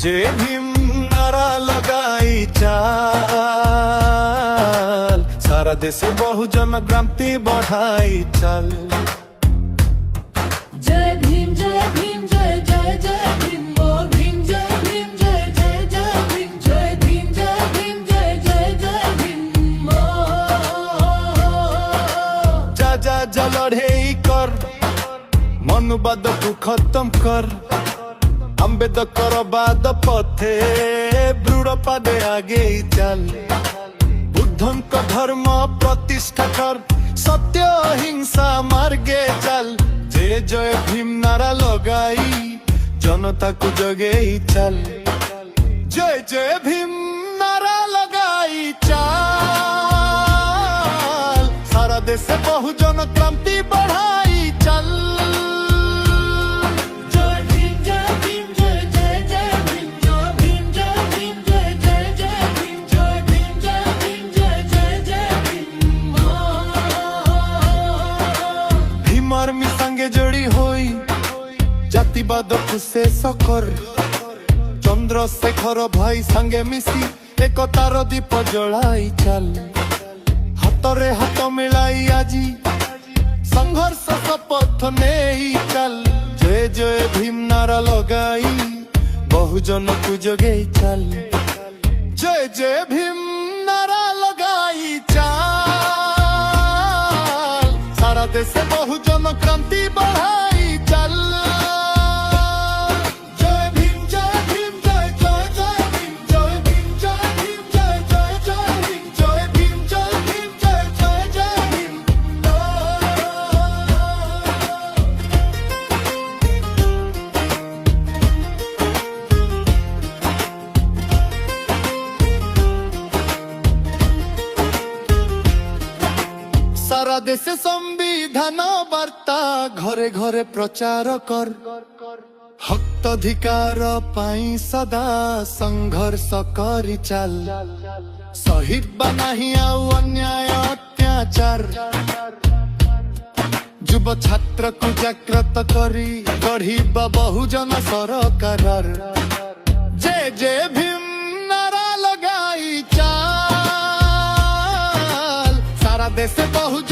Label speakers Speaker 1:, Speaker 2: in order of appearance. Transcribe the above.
Speaker 1: যে ভীম নারা লাগাই চাল, সারা দেশে বহুজন ক্রান্তি বঢ়াই চাল।
Speaker 2: জয় ভীম জয় ভীম জয় জয় জয় ভীম, ও ভীম জয় ভীম জয় জয় জয় ভীম, জয় ভীম জয় ভীম জয় জয় জয় ভীম।
Speaker 1: যা যা যা লড়েই কর, মনুবাদକୁ খতম কর। আম্বেদকরবাদ পথে দৃঢ় পাদে আগেই চাল। বুদ্ধଙ୍କ ধর্ম প্রতিষ্ঠা কর, সত্য হিংসা মার্গে চাল। যে জয় ভীম নারা লগাই জনতাକୁ জগেই চাল। জয় জয় ভীম নারা লগাই চাল, সারা দেশে বহুজন ক্রান্তি বঢ়াই চাল। আর্মি সঙ্গে জড়ি হই জাতিবাদକୁ ଶେଷ কর। চন্দ্রশেখর ভাই সঙ্গে মিশি একতার দীপ জড়াই চাল। হাতরে হাত মিলাই আজি সংঘর্ষ শপথ নেই চাল। জয় জয় ভীম নারা লগাই বহুজনକୁ জগেই চাল। জয় জয় ভীম নারা লগাই চাল, সারা দেশে বহুজন ক্রান্তি বঢ়াই চাল। জয় ভীম জয় ভীম জয় জয় জয় ভীম, জয় ভীম জয় ভীম জয় জয় জয় ভীম, জয় ভীম জয় ভীম জয় জয় জয় ভীম। সারা দেশে সংবিধান বার্তা ঘরে ঘরে প্রচার কর। হক্তাধিকার পাই সদা সংঘর্ষ করি চাল। সহিবা নাহি আউ অন্যায় অত্যাচার। যুব ছাত্রକୁ জাগ্রত করি গঢ়িবা বহুজন সরকার। জয় জয় ভীম নারা লগাই চাল, সারা দেশে বহুজন